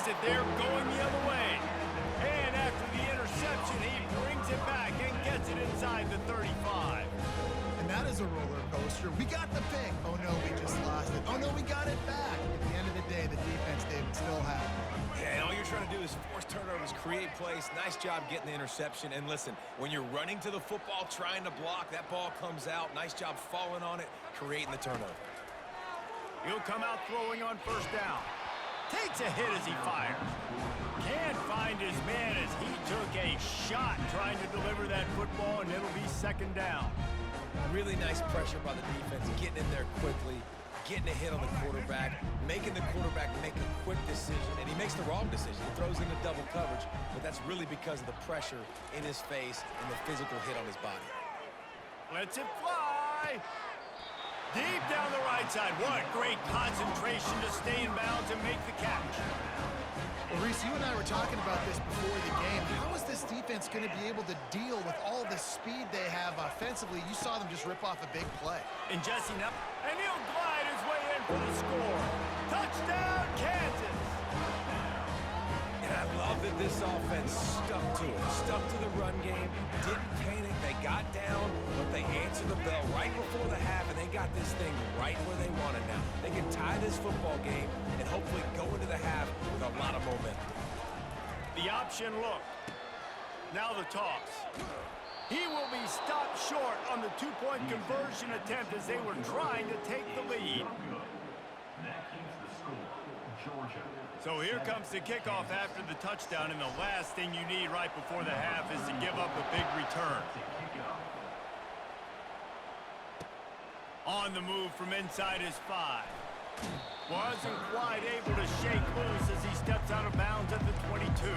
it there going the other way. And after the interception, he brings it back and gets it inside the 35. And that is a roller coaster. We got the pick. Oh, no, we just lost it. Oh, no, we got it back. At the end of the day, the defense, David, still had it. Yeah, and all you're trying to do is force turnovers, create plays. Nice job getting the interception. And listen, when you're running to the football, trying to block, that ball comes out. Nice job falling on it, creating the turnover. He'll come out throwing on first down. Takes a hit as he fires. Can't find his man as he took a shot trying to deliver that football, and it'll be second down. Really nice pressure by the defense, getting in there quickly, getting a hit on the quarterback, making the quarterback make a quick decision, and he makes the wrong decision. He throws into double coverage, but that's really because of the pressure in his face and the physical hit on his body. Lets it fly. Deep down the right side. What great concentration to stay in bounds and make the catch. Well, Reese, you and I were talking about this before the game. How is this defense going to be able to deal with all the speed they have offensively? You saw them just rip off a big play. And Jesse now, and he'll glide his way in for the score. Touchdown, Kansas! And I love that this offense stuck to it, stuck to the run game, didn't panic, they got down, but they answered the bell right before the half, and they got this thing right where they want it now. They can tie this football game and hopefully go into the half with a lot of momentum. The option look. Now the toss. He will be stopped short on the two-point conversion attempt as they were trying to take the lead. So here comes the kickoff after the touchdown, and the last thing you need right before the half is to give up a big return. On the move from inside his 5. Wasn't quite able to shake loose as he steps out of bounds at the 22.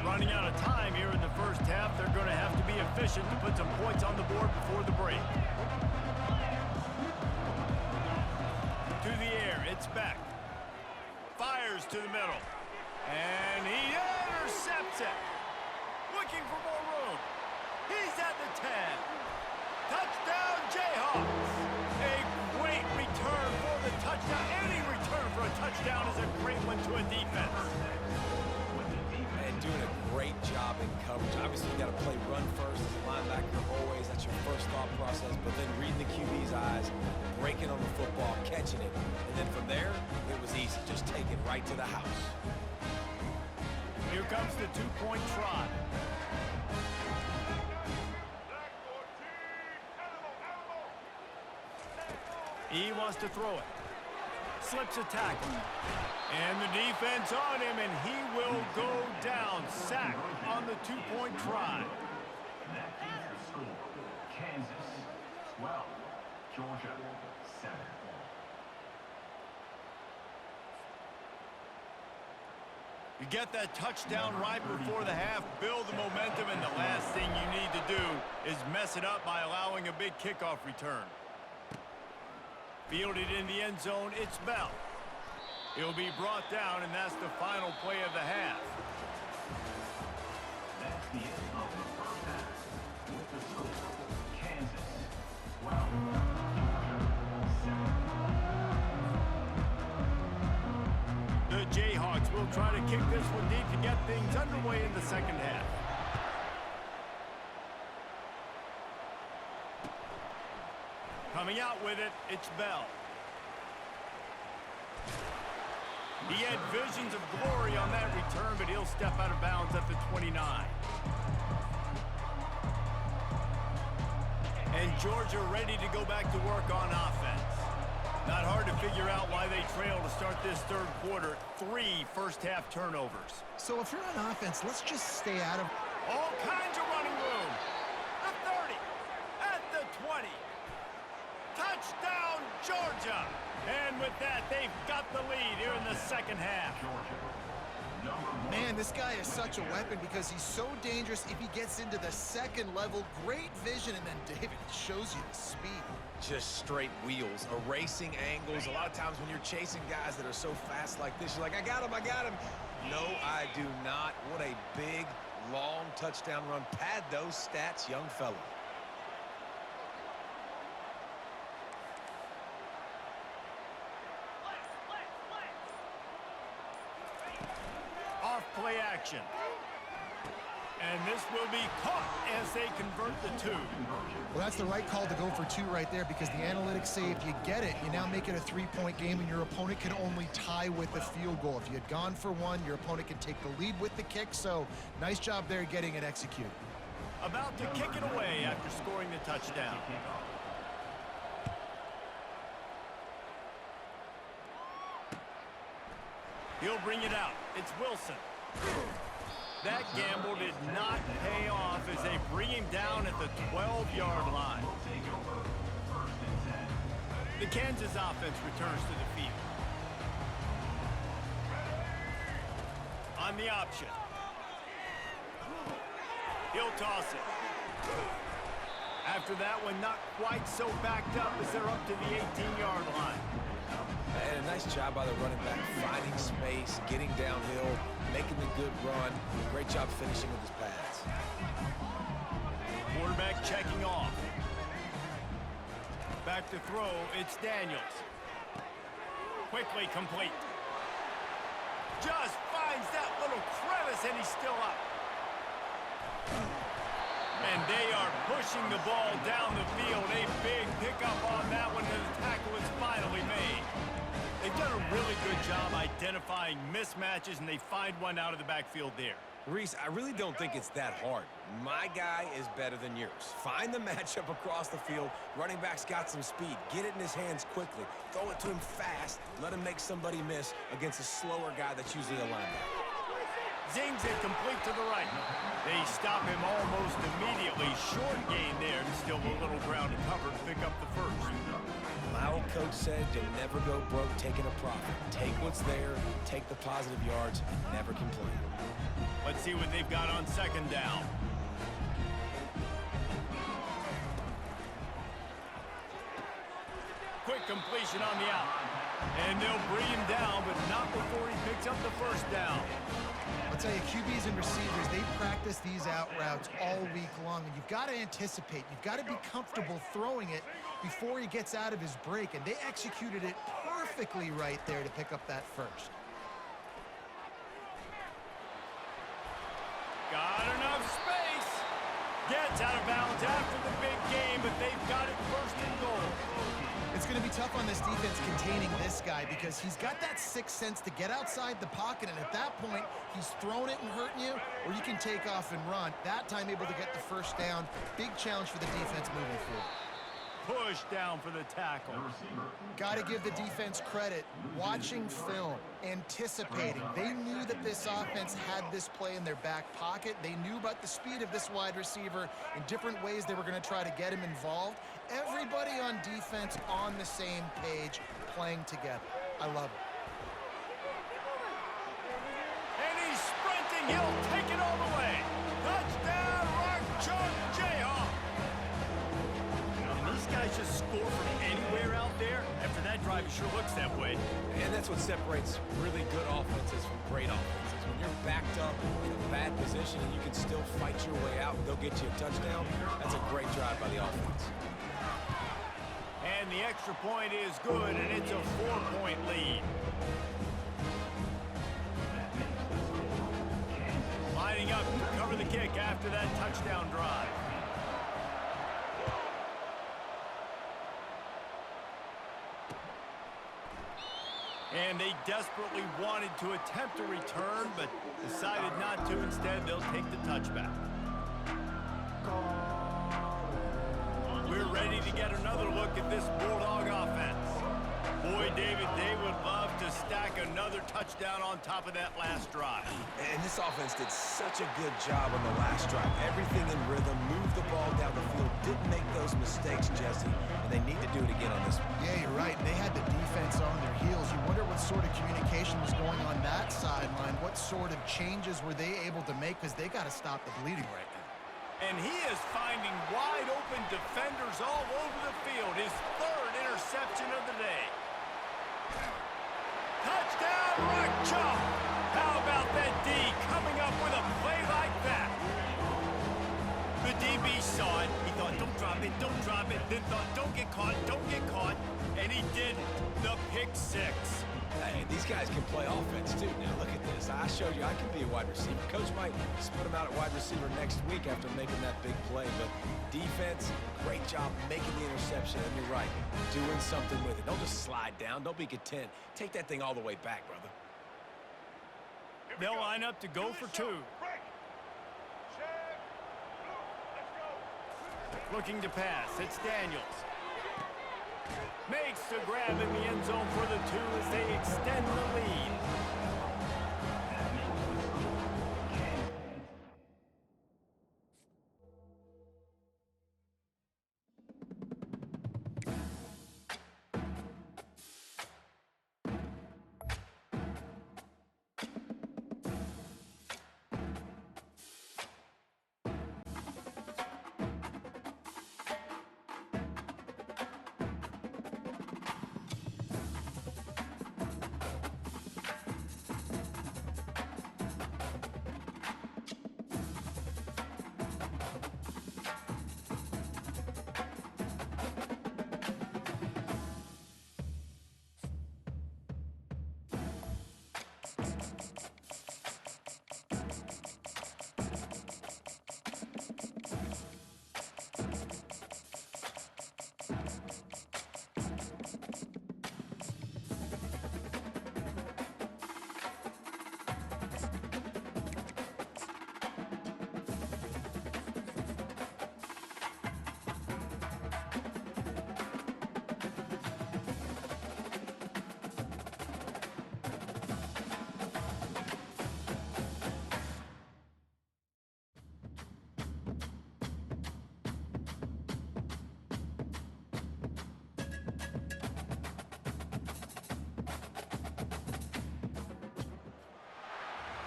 Running out of time here in the first half, they're going to have to be efficient to put some points on the board before the break. To the air, it's Beck. Fires to the middle. And he intercepts it. Looking for more room. He's at the 10. Touchdown, Jayhawks. A great return for the touchdown. Any return for a touchdown is a great one to a defense. And doing a great job in coverage. Obviously, you got to play run first as a linebacker always. That's your first thought process. But then reading the QB's eyes, breaking on the football, catching it. And then from there, it was easy. Just take it right to the house. Here comes the two-point try. He wants to throw it. Slips a tackle. And the defense on him, and he will go down. Sacked on the two-point try. That is the score. Kansas 12, Georgia 7. You get that touchdown right before the half, build the momentum, and the last thing you need to do is mess it up by allowing a big kickoff return. Fielded in the end zone, it's Bell. He'll be brought down, and that's the final play of the half. That's the end of the first half. With the score, Kansas 12, Georgia 7. The Jayhawks will try to kick this one deep to get things underway in the second half. Coming out with it, it's Bell. He had visions of glory on that return, but he'll step out of bounds at the 29. And Georgia ready to go back to work on offense. Not hard to figure out why they trail to start this third quarter. 3 first-half turnovers. So if you're on offense, let's just stay out of... All kinds of running room. The 30, at the 20. Touchdown, Georgia. And with that, they've got the lead here in the second half. Man, this guy is such a weapon because he's so dangerous if he gets into the second level. Great vision, and then David shows you the speed. Just straight wheels, erasing angles. A lot of times when you're chasing guys that are so fast like this, you're like, I got him, I got him. No, I do not. What a big, long touchdown run. Pad those stats, young fella. Off play action. And this will be caught as they convert the 2. Well, that's the right call to go for 2 right there, because the analytics say if you get it, you now make it a 3-point game and your opponent can only tie with a field goal. If you had gone for 1, your opponent can take the lead with the kick. So nice job there getting it executed. About to kick it away after scoring the touchdown. He'll bring it out. It's Wilson. That gamble did not pay off as they bring him down at the 12-yard line. The Kansas offense returns to the field. On the option. He'll toss it. After that one, not quite so backed up as they're up to the 18-yard line. And a nice job by the running back, finding space, getting downhill, making the good run. Great job finishing with his pads. Quarterback checking off. Back to throw, it's Daniels. Quickly complete. Just finds that little crevice, and he's still up. And they are pushing the ball down the field. A big pickup on that one, and the tackle is finally made. They've done a really good job identifying mismatches, and they find one out of the backfield there. Reese, I really don't think it's that hard. My guy is better than yours. Find the matchup across the field. Running back's got some speed. Get it in his hands quickly. Throw it to him fast. Let him make somebody miss against a slower guy that's usually a linebacker. Zings it complete to the right. They stop him almost immediately. Short gain there, and still a little ground to cover to pick up the first. My old coach said you'll never go broke taking a profit. Take what's there, take the positive yards, and never complain. Let's see what they've got on second down. Quick completion on the out. And they'll bring him down, but not before he picks up the first down. I'll tell you, QBs and receivers, they practice these out routes all week long, and you've got to anticipate. You've got to be comfortable throwing it before he gets out of his break, and they executed it perfectly right there to pick up that first. Got enough space. Gets out of bounds after the big game, but they've got it first and goal. It's going to be tough on this defense containing this guy, because he's got that sixth sense to get outside the pocket, and at that point, he's throwing it and hurting you, or you can take off and run. That time able to get the first down. Big challenge for the defense moving forward. Push down for the tackle. Got to give the defense credit. Watching film, anticipating. They knew that this offense had this play in their back pocket. They knew about the speed of this wide receiver in different ways they were going to try to get him involved. Everybody on defense on the same page, playing together. I love it. And he's sprinting. He'll take it all the way. Touchdown, Rock Chalk Jayhawk. And these guys just score from anywhere out there. After that drive, it sure looks that way. And that's what separates really good offenses from great offenses. When you're backed up in a bad position and you can still fight your way out and they'll get you a touchdown, that's a great drive by the offense. And the extra point is good, and it's a 4-point lead. Lining up to cover the kick after that touchdown drive. And they desperately wanted to attempt a return, but decided not to. Instead, they'll take the touchback. We're ready to get another look at this Bulldog offense. Boy, David, they would love to stack another touchdown on top of that last drive. And this offense did such a good job on the last drive. Everything in rhythm, moved the ball down the field, didn't make those mistakes, Jesse, and they need to do it again on this one. Yeah, you're right. They had the defense on their heels. You wonder what sort of communication was going on that sideline. What sort of changes were they able to make, because they got to stop the bleeding right now. And he is finding wide-open defenders all over the field. His third interception of the day. Touchdown, Rock Chalk! How about that D coming up with a play like that? DB saw it. He thought, don't drop it, don't drop it. Then thought, don't get caught, don't get caught. And he did the pick six. Hey, these guys can play offense, too. Now, look at this. I showed you I can be a wide receiver. Coach might split him out at wide receiver next week after making that big play. But defense, great job making the interception. And you're right, doing something with it. Don't just slide down. Don't be content. Take that thing all the way back, brother. They'll line up to go for two. Looking to pass. It's Daniels. Makes the grab in the end zone for the two as they extend the lead.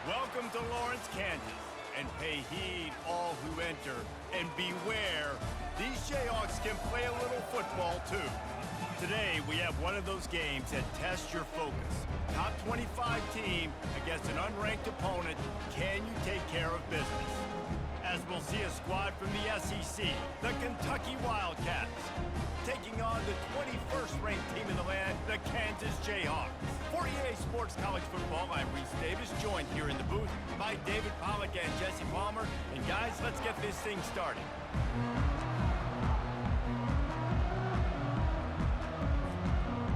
Welcome to Lawrence, Kansas, and pay heed all who enter, and beware, these Jayhawks can play a little football too. Today, we have one of those games that tests your focus. Top 25 team against an unranked opponent, can you take care of business? As we'll see a squad from the SEC, the Kentucky Wildcats, taking on the 21st ranked team in the land, the Kansas Jayhawks. For EA Sports College Football, I'm Reese Davis, joined here in the booth by David Pollack and Jesse Palmer. And guys, let's get this thing started.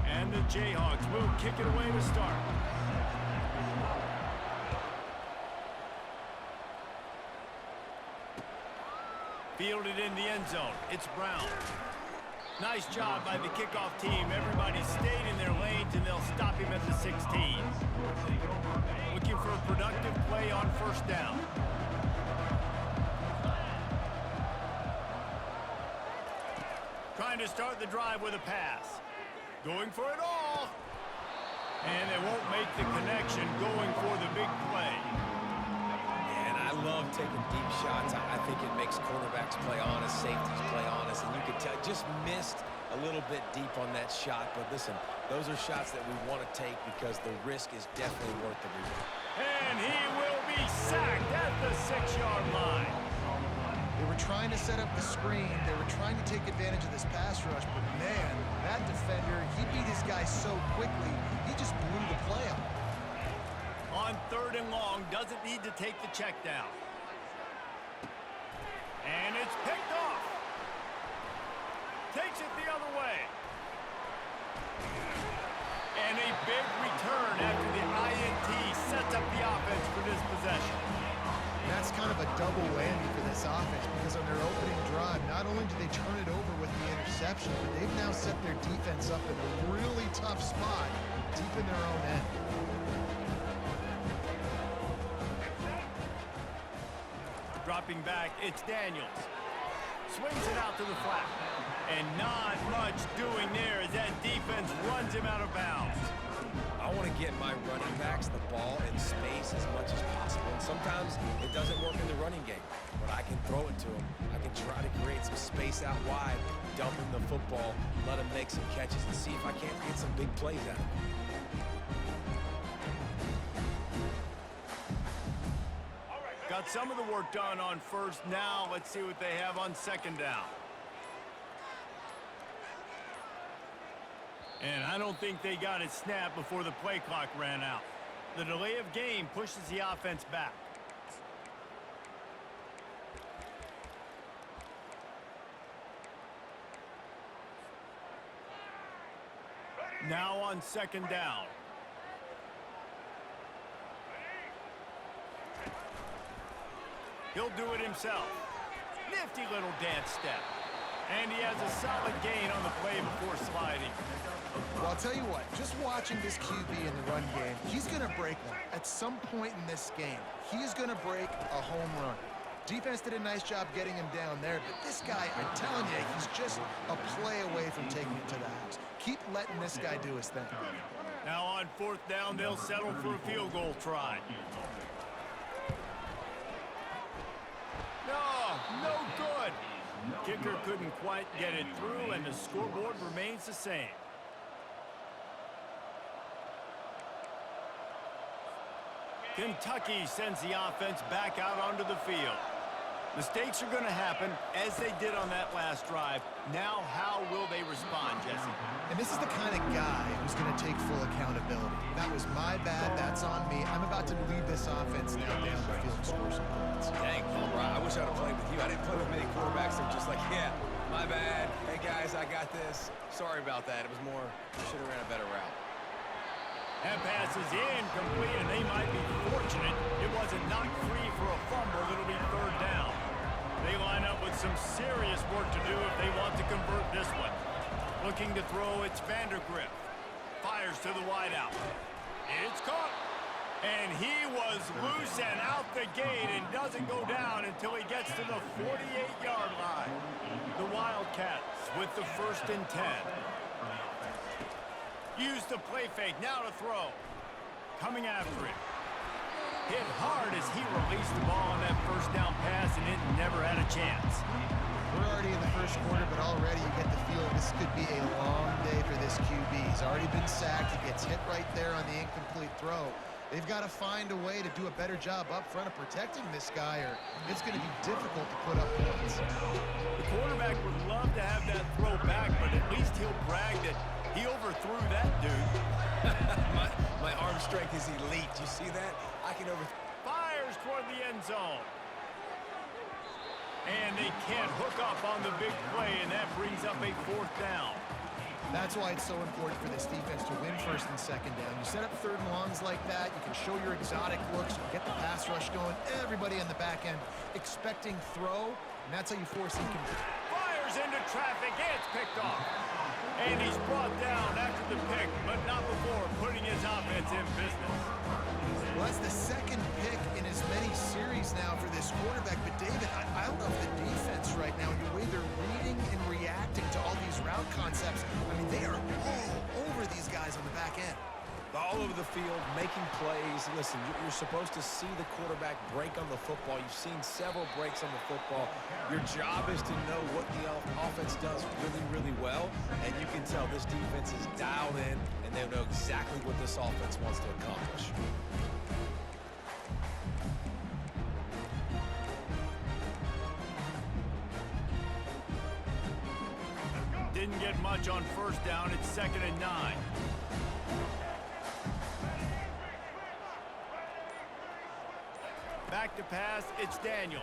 And the Jayhawks will kick it away to start. Fielded in the end zone. It's Brown. Nice job by the kickoff team. Everybody stayed in their lanes, and they'll stop him at the 16. Looking for a productive play on first down. Trying to start the drive with a pass. Going for it all. And they won't make the connection, going for the big play. I love taking deep shots. I think it makes cornerbacks play honest, safeties play honest, and you can tell just missed a little bit deep on that shot. But listen, those are shots that we want to take because the risk is definitely worth the reward. And he will be sacked at the 6-yard line. They were trying to set up the screen. They were trying to take advantage of this pass rush, but man, that defender, he beat his guy so quickly, he just blew the play up. On 3rd and long, doesn't need to take the check down. And it's picked off. Takes it the other way. And a big return after the INT sets up the offense for this possession. That's kind of a double whammy for this offense because on their opening drive, not only did they turn it over with the interception, but they've now set their defense up in a really tough spot deep in their own end. Dropping back, it's Daniels. Swings it out to the flat. And not much doing there as that defense runs him out of bounds. I want to get my running backs the ball in space as much as possible. And sometimes it doesn't work in the running game, but I can throw it to them. I can try to create some space out wide, dump him the football, let him make some catches, and see if I can't get some big plays out of him. Got Got some of the work done on first. Now let's see what they have on second down. And I don't think they got it snapped before the play clock ran out. The delay of game pushes the offense back. Now on second down. He'll do it himself. Nifty little dance step. And he has a solid gain on the play before sliding. Well, I'll tell you what, just watching this QB in the run game, he's going to break one. At some point in this game, he's going to break a home run. Defense did a nice job getting him down there, but this guy, I'm telling you, he's just a play away from taking it to the house. Keep letting this guy do his thing. Now on fourth down, they'll settle for a field goal try. No good. Kicker couldn't quite get it through, and the scoreboard remains the same. Kentucky sends the offense back out onto the field. Mistakes are going to happen, as they did on that last drive. Now, how will they respond, Jesse? And this is the kind of guy who's going to take full accountability. That was my bad. That's on me. I'm about to lead this offense now down the field and score some points. Dang, Paul, I wish I'd have played with you. I didn't play with many quarterbacks that were just like, yeah, my bad. Hey, guys, I got this. Sorry about that. It was more, should have ran a better route. That pass is incomplete, and they might be fortunate it wasn't knocked free for a fumble. It'll be third down. They line up with some serious work to do if they want to convert this one. Looking to throw, it's Vandergrift. Fires to the wideout. It's caught. And he was loose and out the gate and doesn't go down until he gets to the 48-yard line. The Wildcats with the 1st and 10. Use the play fake, now to throw. Coming after it. Hit hard as he released the ball on that first down pass, and it never had a chance. We're already in the first quarter, but already you get the feeling this could be a long day for this QB. He's already been sacked. He gets hit right there on the incomplete throw. They've got to find a way to do a better job up front of protecting this guy, or it's going to be difficult to put up points. The quarterback would love to have that throw back, but at least he'll brag that he overthrew that dude. my arm strength is elite. You see that? I can Fires toward the end zone. And they can't hook up on the big play, and that brings up a 4th down. That's why it's so important for this defense to win 1st and 2nd down. You set up 3rd and longs like that, you can show your exotic looks, you get the pass rush going, everybody on the back end expecting throw, and that's how you force incomplete. Fires into traffic, it's picked off. And he's brought down after the pick, but not before putting his offense in business. Well, that's the 2nd pick in as many series now for this quarterback. But, David, I love the defense right now. The way they're reading and reacting to all these route concepts. I mean, they are all over these guys on the back end. all over the field, making plays. Listen, you're supposed to see the quarterback break on the football. You've seen several breaks on the football. Your job is to know what the offense does really, really well, and you can tell this defense is dialed in, and they know exactly what this offense wants to accomplish. Didn't get much on first down. It's 2nd and 9. Back to pass, it's Daniels.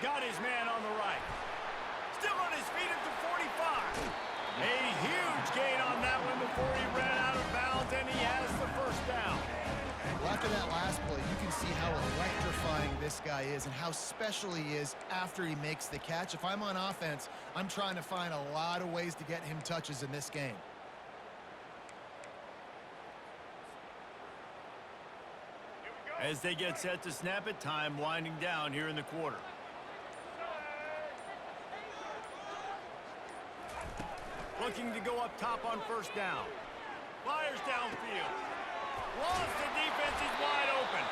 Got his man on the right. Still on his feet at the 45. A huge gain on that one before he ran out of bounds, and he has the first down. Well, after that last play, you can see how electrifying this guy is and how special he is after he makes the catch. If I'm on offense, I'm trying to find a lot of ways to get him touches in this game. As they get set to snap it, time winding down here in the quarter. Looking to go up top on first down. Fires downfield. Lost, the defense is wide open.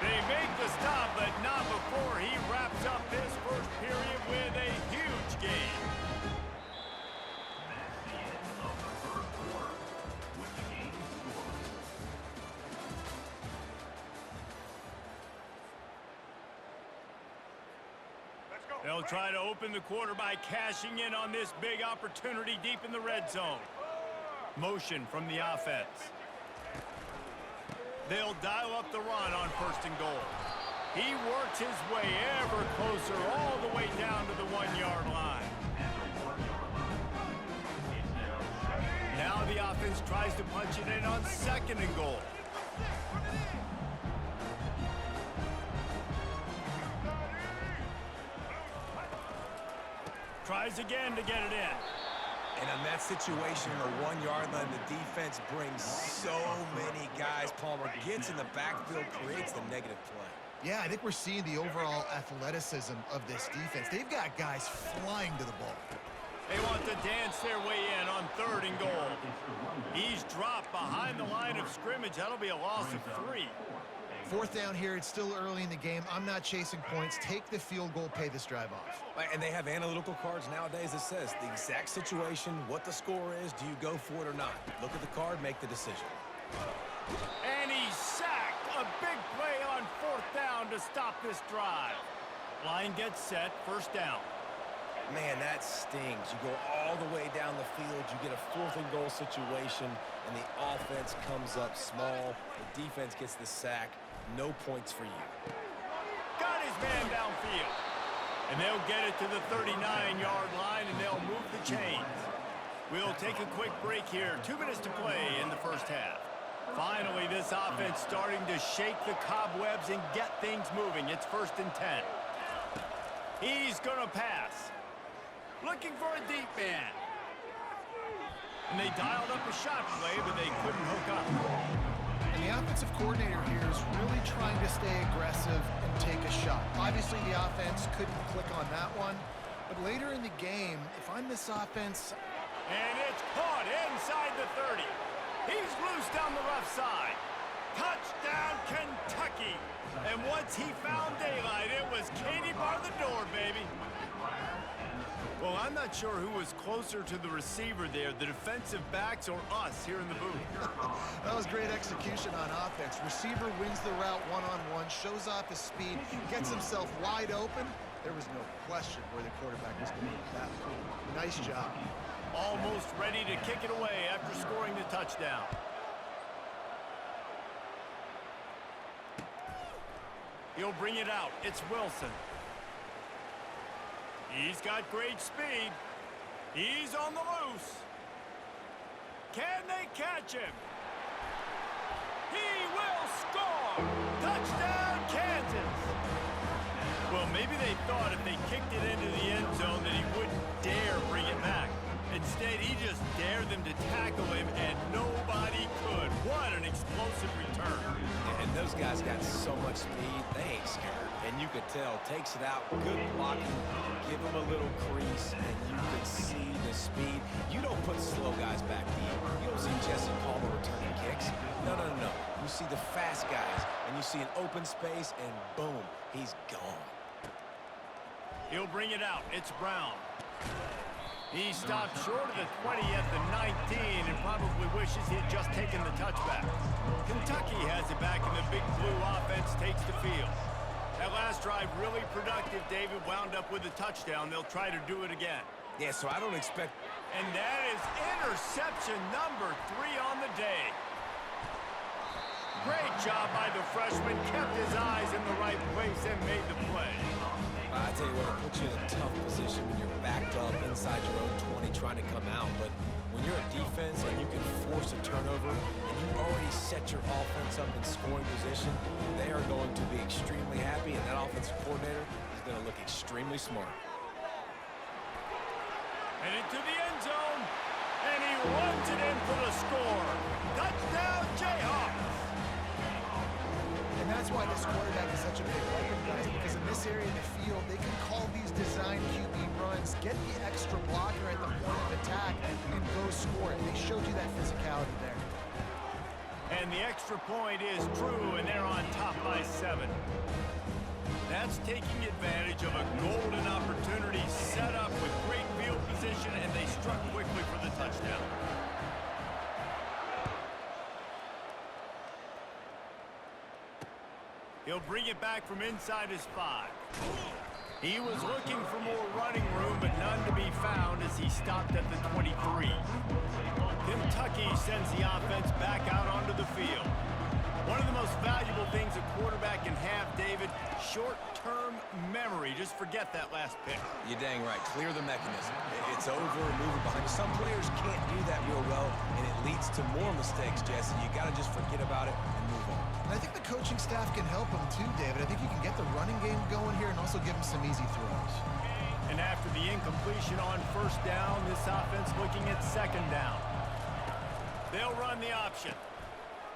They make the stop, but not before he wraps up this first period with a huge gain. That's the end of the first quarter, with the game scored. They'll try to open the quarter by cashing in on this big opportunity deep in the red zone. Motion from the offense. They'll dial up the run on 1st and goal. He works his way ever closer all the way down to the 1-yard line. Now the offense tries to punch it in on 2nd and goal. Tries again to get it in. And on that situation, the 1-yard line, the defense brings so many guys. Palmer gets in the backfield, creates the negative play. Yeah, I think we're seeing the overall athleticism of this defense. They've got guys flying to the ball. They want to dance their way in on 3rd and goal. He's dropped behind the line of scrimmage. That'll be a loss of 3. 4th down here. It's still early in the game. I'm not chasing points. Take the field goal, pay this drive off. And they have analytical cards nowadays that says the exact situation, what the score is, do you go for it or not? Look at the card, make the decision. And he's sacked. A big play on 4th down to stop this drive. Line gets set, 1st down. Man, that stings. You go all the way down the field, you get a 4th and goal situation, and the offense comes up small. The defense gets the sack. No points for you. Got his man downfield. And they'll get it to the 39-yard line, and they'll move the chains. We'll take a quick break here. 2 minutes to play in the 1st half. Finally, this offense starting to shake the cobwebs and get things moving. It's 1st and 10. He's going to pass. Looking for a deep man. And they dialed up a shot play, but they couldn't hook up. And the offensive coordinator here is really trying to stay aggressive and take a shot. Obviously, the offense couldn't click on that one. But later in the game, if I'm this offense... And it's caught inside the 30. He's loose down the left side. Touchdown, Kentucky. And once he found daylight, it was Katie bar the door, baby. Well, I'm not sure who was closer to the receiver there, the defensive backs or us here in the booth. That was great execution on offense. Receiver wins the route one-on-one, shows off his speed, gets himself wide open. There was no question where the quarterback was going with that. Nice job. Almost ready to kick it away after scoring the touchdown. He'll bring it out. It's Wilson. He's got great speed. He's on the loose. Can they catch him? He will score! Touchdown, Kansas! Well, maybe they thought if they kicked it into the end zone that he wouldn't dare bring it back. Instead, he just dared them to tackle him, and nobody could. What an explosive return. And those guys got so much speed, they ain't scared. And you could tell, takes it out, good blocking, give him a little crease, and you could see the speed. You don't put slow guys back deep. You don't see Jesse Palmer returning kicks. No. You see the fast guys, and you see an open space, and boom, he's gone. He'll bring it out. It's Brown. He stopped short of the 20 at the 19 and probably wishes he had just taken the touchback. Kentucky has it back, and the big blue offense takes the field. That last drive really productive. David wound up with a touchdown. They'll try to do it again. Yeah, so I don't expect... And that is interception number 3 on the day. Great job by the freshman. Kept his eyes in the right place and made the play. I tell you what, it puts you in a tough position when you're backed up inside your own 20 trying to come out. But when you're a defense and you can force a turnover and you already set your offense up in scoring position, they are going to be extremely happy, and that offensive coordinator is going to look extremely smart. And into the end zone, and he runs it in for the score. Touchdown, Jayhawks! And that's why this quarterback is such a big weapon, guys, because in this area of the field, they can call these design QB runs, get the extra blocker at the point of attack, and go score it. They showed you that physicality there. And the extra point is true, and they're on top by 7. That's taking advantage of a golden opportunity set up with great field position, and they struck quickly for the touchdown. He'll bring it back from inside his 5. He was looking for more running room, but none to be found as he stopped at the 23. Kentucky sends the offense back out onto the field. One of the most valuable things a quarterback can have, David, short-term memory. Just forget that last pick. You're dang right. Clear the mechanism. It's over, move it behind. Some players can't do that real well, and it leads to more mistakes, Jesse. You got to just forget about it and move on. And I think the coaching staff can help him too, David. I think you can get the running game going here and also give him some easy throws. And after the incompletion on first down, this offense looking at second down. They'll run the option.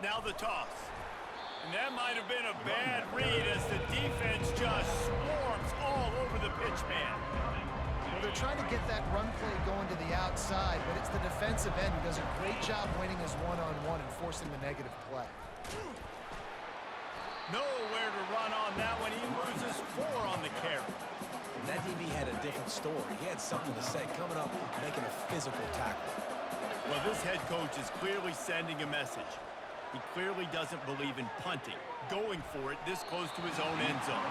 Now the toss. And that might have been a bad read as the defense just swarms all over the pitch man. Well, they're trying to get that run play going to the outside, but it's the defensive end who does a great job winning his one-on-one and forcing the negative play. Nowhere to run on that one. He loses 4 on the carry. That DB had a different story. He had something to say, coming up, making a physical tackle. Well, this head coach is clearly sending a message. He clearly doesn't believe in punting, going for it this close to his own end zone.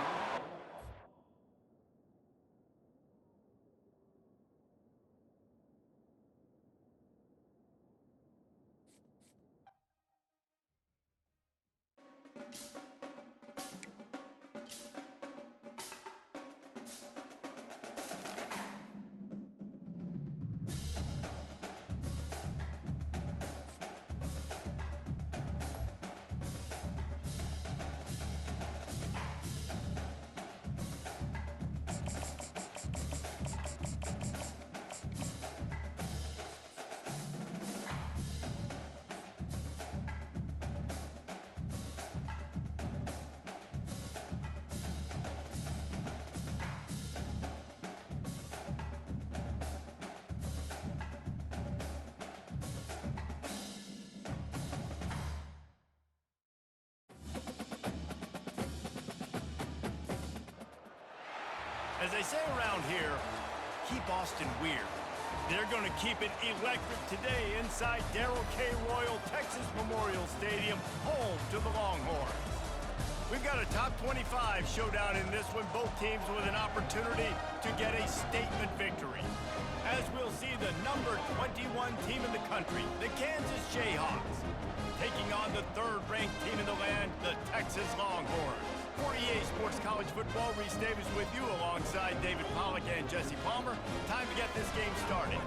As they say around here, keep Austin weird. They're going to keep it electric today inside Darrell K. Royal Texas Memorial Stadium, home to the Longhorns. We've got a top 25 showdown in this one, both teams with an opportunity to get a statement victory. As we'll see the number 21 team in the country, the Kansas Jayhawks, taking on the third-ranked team in the land, the Texas Longhorns. For EA Sports College Football, Reese Davis with you alongside David Pollack and Jesse Palmer. Time to get this game started.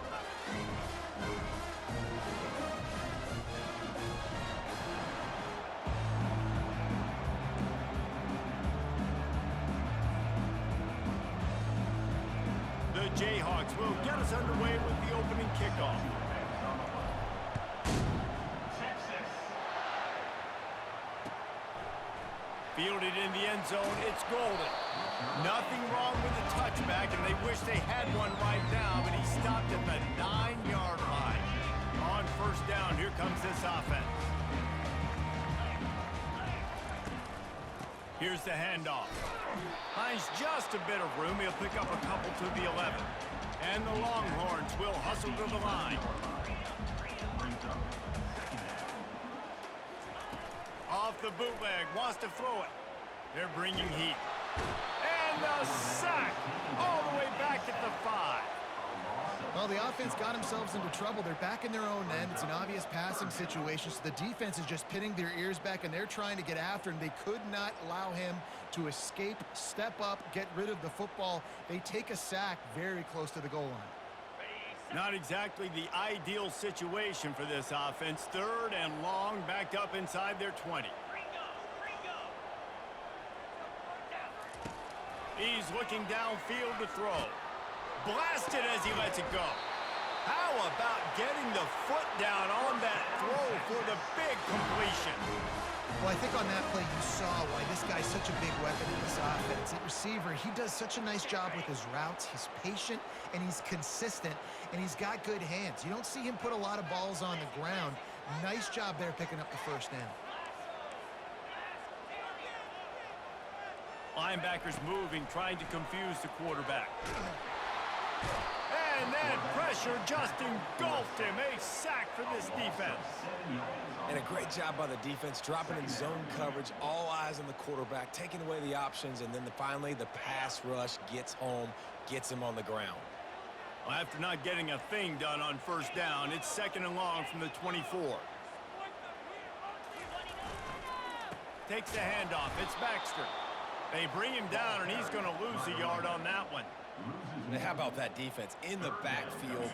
The Jayhawks will get us underway with the opening kickoff. Fielded in the end zone, it's Golden. Nothing wrong with the touchback, and they wish they had one right now, but he stopped at the 9-yard line. On first down, here comes this offense. Here's the handoff. Finds just a bit of room. He'll pick up a couple to the 11. And the Longhorns will hustle to the line. Off the bootleg, wants to throw it. They're bringing heat. And a sack all the way back at the 5. Well, the offense got themselves into trouble. They're back in their own end. It's an obvious passing situation, so the defense is just pinning their ears back, and they're trying to get after him. They could not allow him to escape, step up, get rid of the football. They take a sack very close to the goal line. Not exactly the ideal situation for this offense. Third and long, backed up inside their 20. He's looking downfield to throw. Blasted as he lets it go. How about getting the foot down on that throw for the big completion? Well, I think on that play you saw why this guy's such a big weapon in this offense. At receiver, he does such a nice job with his routes. He's patient, and he's consistent, and he's got good hands. You don't see him put a lot of balls on the ground. Nice job there picking up the first down. Linebackers moving, trying to confuse the quarterback. And then pressure just engulfed him. A sack for this defense. And a great job by the defense, dropping in zone coverage, all eyes on the quarterback, taking away the options, and then finally the pass rush gets home, gets him on the ground. Well, after not getting a thing done on first down, it's 2nd and long from the 24. Takes the handoff. It's Baxter. They bring him down, and he's going to lose a yard on that one. Now, how about that defense in the backfield,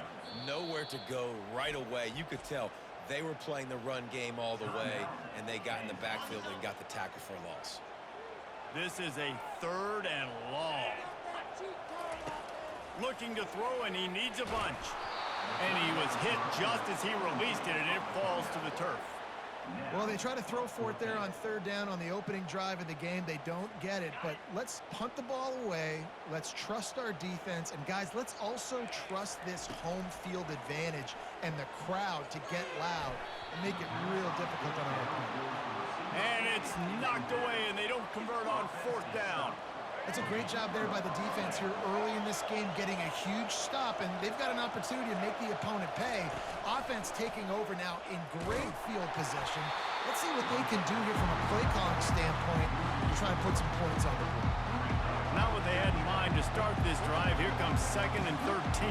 nowhere to go right away. You could tell they were playing the run game all the way, and they got in the backfield and got the tackle for a loss. This is a 3rd and long. Looking to throw, and he needs a bunch. And he was hit just as he released it, and it falls to the turf. Well, they try to throw for it there on 3rd down on the opening drive of the game. They don't get it, but let's punt the ball away. Let's trust our defense. And, guys, let's also trust this home field advantage and the crowd to get loud and make it real difficult on our opponent. And it's knocked away, and they don't convert on 4th down. It's a great job there by the defense here early in this game, getting a huge stop, and they've got an opportunity to make the opponent pay. Offense taking over now in great field position. Let's see what they can do here from a play calling standpoint to try and put some points on the board. Not what they had in mind to start this drive. Here comes 2nd and 13.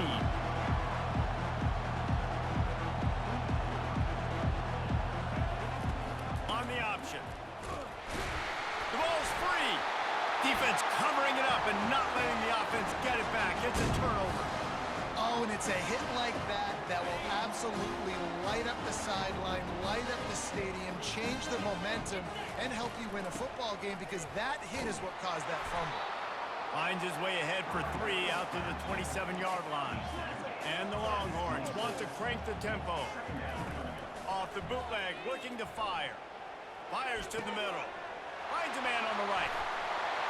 On the option. The ball's free. Defense covering it up and not letting the offense get it back. It's a turnover. Oh, and it's a hit like that that will absolutely light up the sideline, light up the stadium, change the momentum, and help you win a football game, because that hit is what caused that fumble. Finds his way ahead for 3 out to the 27-yard line. And the Longhorns want to crank the tempo. Off the bootleg, looking to fire. Fires to the middle. Finds a man on the right.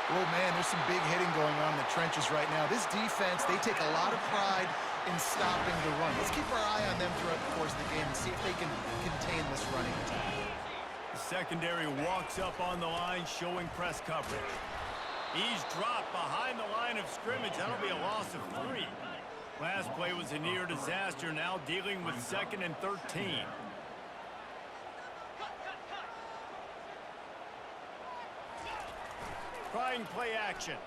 Oh, man, there's some big hitting going on in the trenches right now. This defense, they take a lot of pride in stopping the run. Let's keep our eye on them throughout the course of the game and see if they can contain this running attack. The secondary walks up on the line, showing press coverage. He's dropped behind the line of scrimmage. That'll be a loss of 3. Last play was a near disaster, now dealing with 2nd and 13. Trying play action.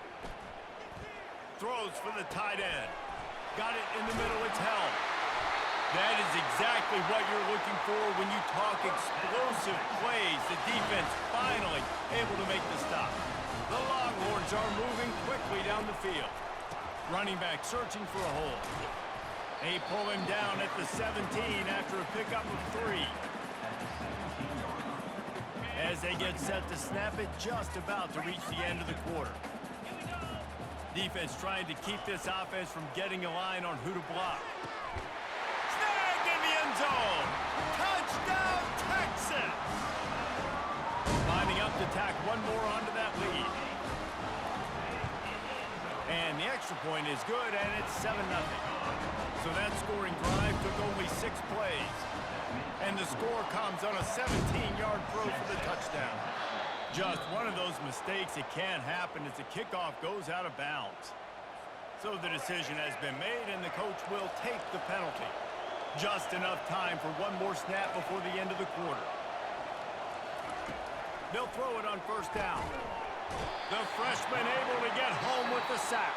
Throws for the tight end. Got it in the middle, it's held. That is exactly what you're looking for when you talk explosive plays. The defense finally able to make the stop. The Longhorns are moving quickly down the field. Running back searching for a hole. They pull him down at the 17 after a pickup of 3. As they get set to snap it, just about to reach the end of the quarter. Defense trying to keep this offense from getting a line on who to block. Snagged in the end zone. Touchdown, Texas! Lining up to tack one more onto that lead. And the extra point is good, and it's 7-0. So that scoring drive took only 6 plays. And the score comes on a 17-yard throw for the touchdown. Just one of those mistakes that can't happen as the kickoff goes out of bounds. So the decision has been made, and the coach will take the penalty. Just enough time for one more snap before the end of the quarter. They'll throw it on first down. The freshman able to get home with the sack.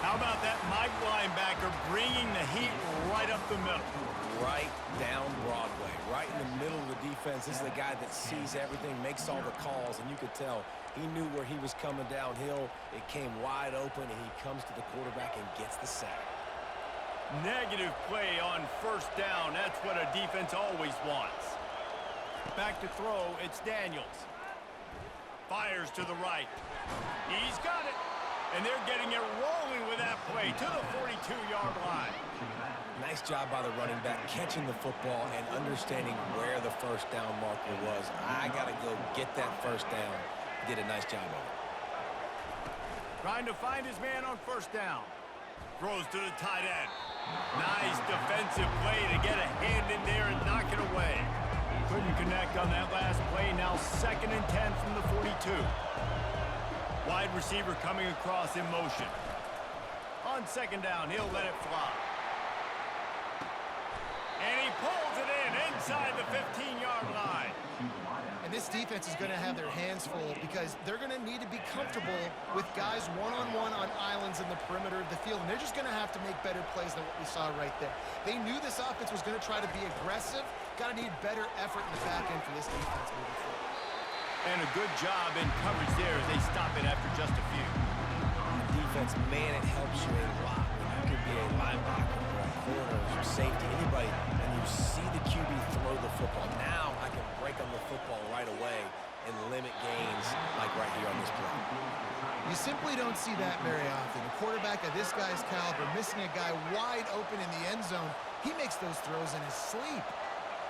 How about that Mike linebacker bringing the heat right up the middle? Right down Broadway, right in the middle of the defense. This is the guy that sees everything, makes all the calls, and you could tell he knew where he was coming downhill. It came wide open, and he comes to the quarterback and gets the sack. Negative play on first down. That's what a defense always wants. Back to throw, it's Daniels. Fires to the right. He's got it. And they're getting it rolling with that play to the 42-yard line. Nice job by the running back, catching the football and understanding where the first down marker was. I got to go get that first down. He did a nice job of it. Trying to find his man on first down. Throws to the tight end. Nice defensive play to get a hand in there and knock it away. Couldn't connect on that last play. Now 2nd and 10 from the 42. Wide receiver coming across in motion. On second down, he'll let it fly. And he pulls it in inside the 15-yard line. And this defense is going to have their hands full because they're going to need to be comfortable with guys one-on-one on islands in the perimeter of the field. And they're just going to have to make better plays than what we saw right there. They knew this offense was going to try to be aggressive. Got to need better effort in the back end for this defense moving forward. And a good job in coverage there as they stop it after just a few. Defense, man, it helps you a lot when you can be a linebacker or a corner or safety, anybody, and you see the QB throw the football. Now I can break on the football right away and limit gains like right here on this play. You simply don't see that very often. A quarterback of this guy's caliber missing a guy wide open in the end zone. He makes those throws in his sleep.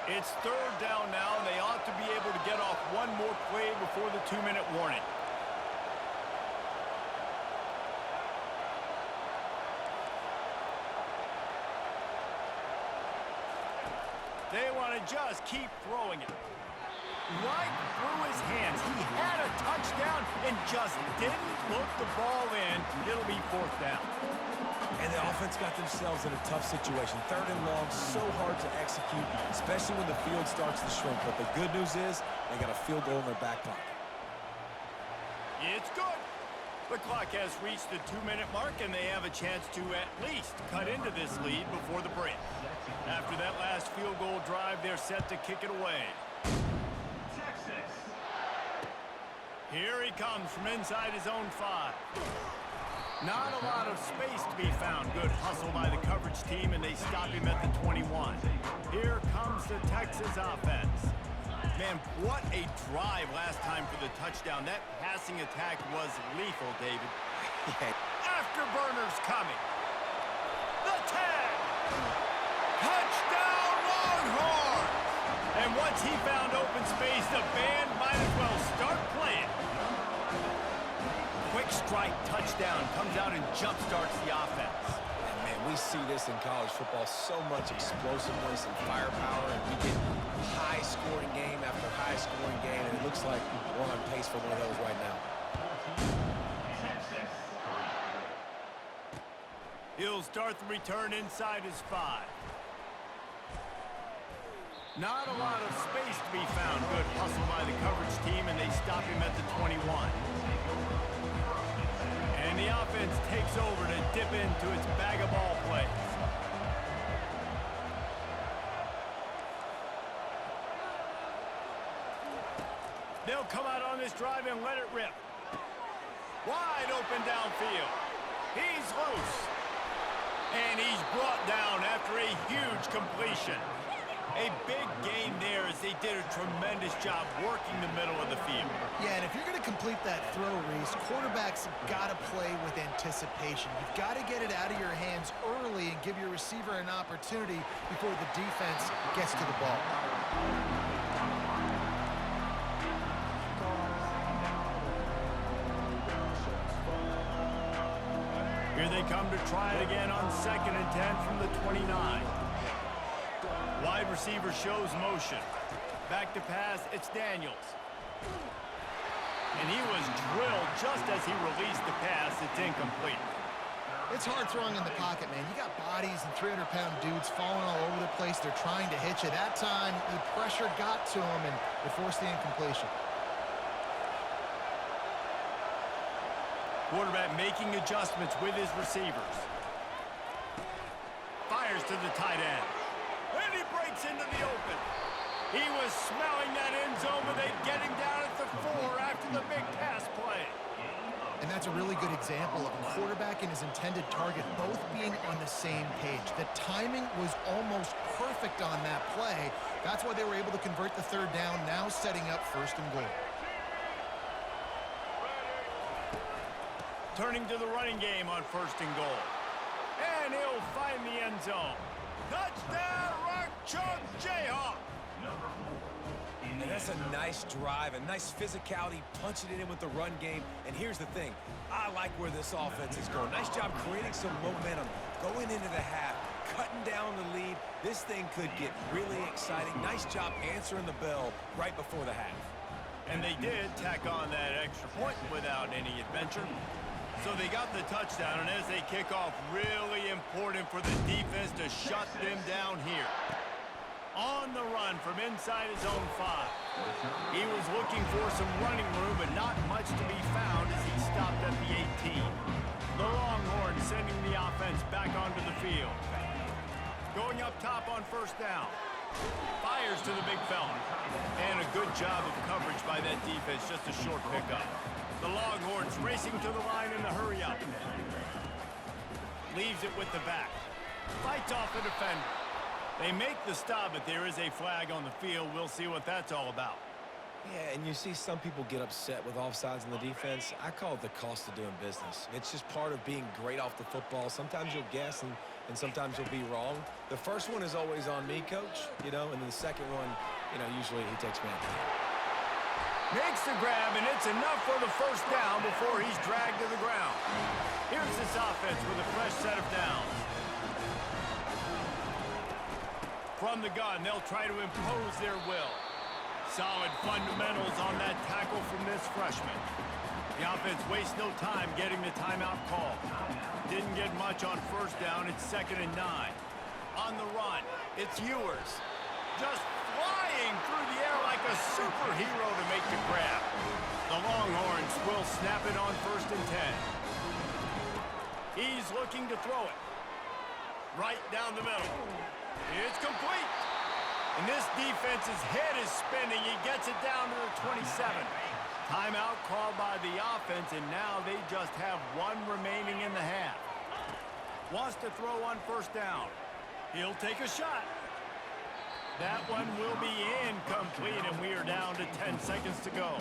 It's third down now, and they ought to be able to get off one more play before the 2-minute warning. They want to just keep throwing it. Right through his hands. He had a touchdown and just didn't look the ball in. It'll be fourth down. And the offense got themselves in a tough situation. Third and long, so hard to execute, especially when the field starts to shrink. But the good news is they got a field goal in their back pocket. It's good. The clock has reached the 2-minute mark, and they have a chance to at least cut into this lead before the break. After that last field goal drive, they're set to kick it away. Texas. Here he comes from inside his own 5. Not a lot of space to be found. Good hustle by the coverage team, and they stop him at the 21. Here comes the Texas offense. Man, what a drive last time for the touchdown. That passing attack was lethal, David. Afterburners coming. The 10. Touchdown Longhorn! And once he found open space, the band might as well start playing. Quick strike touchdown comes out and jump-starts the offense. And man, we see this in college football, so much explosiveness and firepower, and we get high-scoring game after high-scoring game, and it looks like we're on pace for one of those right now. He'll start the return inside his 5. Not a lot of space to be found. Good hustle by the coverage team, and they stop him at the 21. And the offense takes over to dip into its bag of ball plays. They'll come out on this drive and let it rip. Wide open downfield. He's loose. And he's brought down after a huge completion. A big gain there as they did a tremendous job working the middle of the field. Yeah, and if you're going to complete that throw, Reese, quarterbacks have got to play with anticipation. You've got to get it out of your hands early and give your receiver an opportunity before the defense gets to the ball. Here they come to try it again on 2nd and 10 from the 29. Wide receiver shows motion. Back to pass, it's Daniels. And he was drilled just as he released the pass. It's incomplete. It's hard throwing in the pocket, man. You got bodies and 300-pound dudes falling all over the place. They're trying to hit you. That time, the pressure got to him, and it forced the incompletion. Quarterback making adjustments with his receivers. Fires to the tight end. And he breaks into the open. He was smelling that end zone, but they get him down at the 4 after the big pass play. And that's a really good example of a quarterback and his intended target both being on the same page. The timing was almost perfect on that play. That's why they were able to convert the 3rd down, now setting up 1st and goal. Turning to the running game on 1st and goal. And he'll find the end zone. Touchdown, Rock Chalk Jayhawk! And that's a nice drive, a nice physicality, punching it in with the run game. And here's the thing, I like where this offense is going. Nice job creating some momentum, going into the half, cutting down the lead. This thing could get really exciting. Nice job answering the bell right before the half. And they did tack on that extra point without any adventure. So they got the touchdown, and as they kick off, really important for the defense to shut them down here. On the run from inside his own 5. He was looking for some running room, but not much to be found as he stopped at the 18. The Longhorns sending the offense back onto the field. Going up top on first down. Fires to the big fella. And a good job of coverage by that defense, just a short pickup. The Longhorns racing to the line in the hurry-up. Leaves it with the back. Fights off the defender. They make the stop, but there is a flag on the field. We'll see what that's all about. Yeah, and you see some people get upset with offsides in the defense. I call it the cost of doing business. It's just part of being great off the football. Sometimes you'll guess and sometimes you'll be wrong. The first one is always on me, Coach, and then the second one, usually he takes me out. Makes the grab, and it's enough for the first down before he's dragged to the ground. Here's this offense with a fresh set of downs. From the gun, they'll try to impose their will. Solid fundamentals on that tackle from this freshman. The offense wastes no time getting the timeout call. Didn't get much on first down. It's 2nd and 9. On the run, it's Ewers. Just flying through the air like a superhero to make the grab. The Longhorns will snap it on 1st and 10. He's looking to throw it. Right down the middle. It's complete. And this defense's head is spinning. He gets it down to the 27. Timeout called by the offense, and now they just have one remaining in the half. Wants to throw on first down. He'll take a shot. That one will be incomplete, and we are down to 10 seconds to go.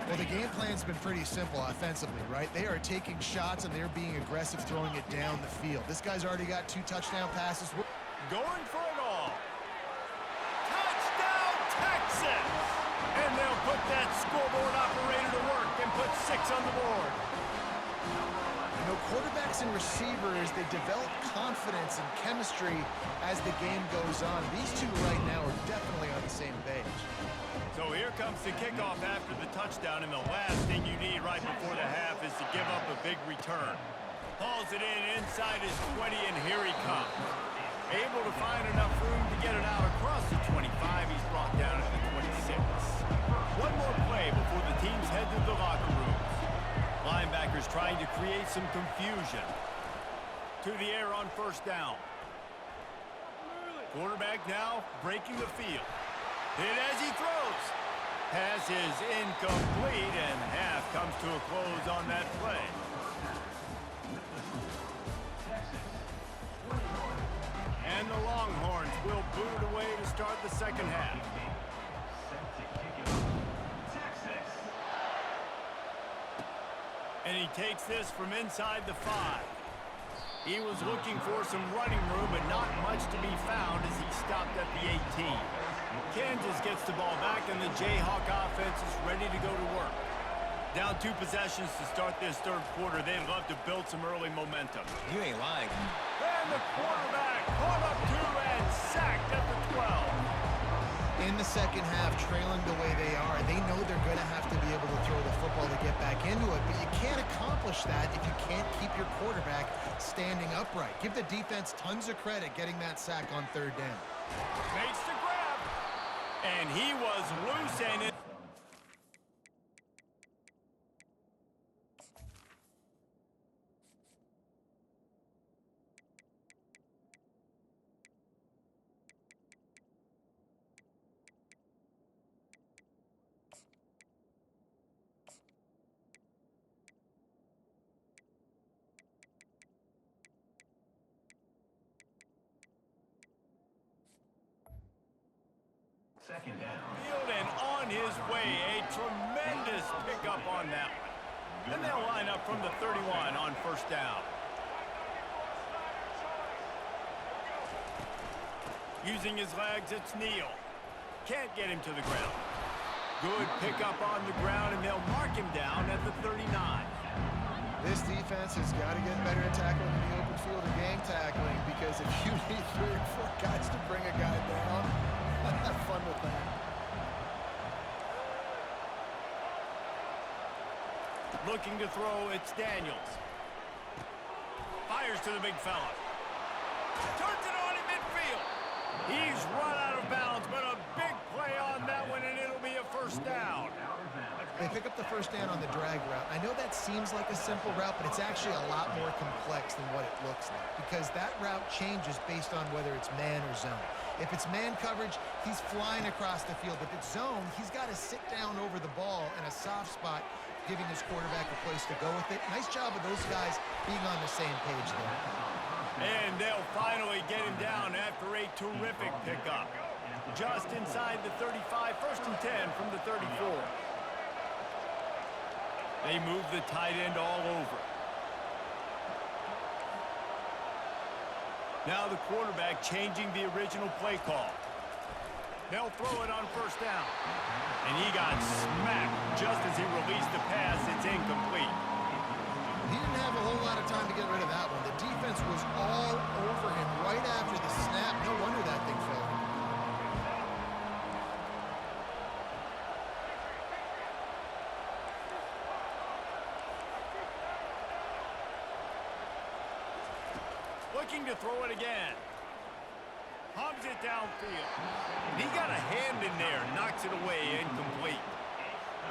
Well, the game plan's been pretty simple offensively, right? They are taking shots, and they're being aggressive throwing it down the field. This guy's already got 2 touchdown passes. Going for it all. Touchdown, Texas! And they'll put that scoreboard operator to work and put 6 on the board. Quarterbacks and receivers, they develop confidence and chemistry as the game goes on. These two right now are definitely on the same page. So here comes the kickoff after the touchdown, and the last thing you need right before the half is to give up a big return. Hauls it in inside his 20, and here he comes. Able to find enough room to get it out across the 25. He's brought down at the 26. One more play before the teams head to the locker rooms. Linebackers trying to create some confusion. To the air on first down. Quarterback now breaking the field. Hit as he throws. Pass is incomplete, and half comes to a close on that play. And the Longhorns will boot it away to start the second half. And he takes this from inside the 5. He was looking for some running room, but not much to be found as he stopped at the 18. Kansas gets the ball back, and the Jayhawk offense is ready to go to work. Down 2 possessions to start this third quarter. They'd love to build some early momentum. You ain't lying. And the quarterback caught up to and sacked at the 12. In the second half, trailing the way they are, they know they're going to have to be able to throw the football to get back into it, but you can't accomplish that if you can't keep your quarterback standing upright. Give the defense tons of credit getting that sack on 3rd down. Makes the grab, and he was loose, and it... Second down. Field and on his way, a tremendous pickup on that one. Then they'll line up from the 31 on first down. Using his legs, it's Neal. Can't get him to the ground. Good pickup on the ground, and they'll mark him down at the 39. This defense has got to get better at tackling in the open field or gang tackling, because if you need 3 or 4 guys to bring a guy down, have fun with that. Looking to throw, it's Daniels. Fires to the big fella. Turns it on in midfield. He's run out of bounds, but a big play on that one, and it'll be a first down. They pick up the first down on the drag route. I know that seems like a simple route, but it's actually a lot more complex than what it looks like because that route changes based on whether it's man or zone. If it's man coverage, he's flying across the field. If it's zone, he's got to sit down over the ball in a soft spot, giving his quarterback a place to go with it. Nice job of those guys being on the same page there. And they'll finally get him down after a terrific pickup. Just inside the 35, 1st and 10 from the 34. They move the tight end all over. Now the quarterback changing the original play call. They'll throw it on first down. And he got smacked just as he released the pass. It's incomplete. He didn't have a whole lot of time to get rid of that one. The defense was all over him right after the snap. No wonder that thing fell. Looking to throw it again. Pumps it downfield. And he got a hand in there, knocks it away, incomplete.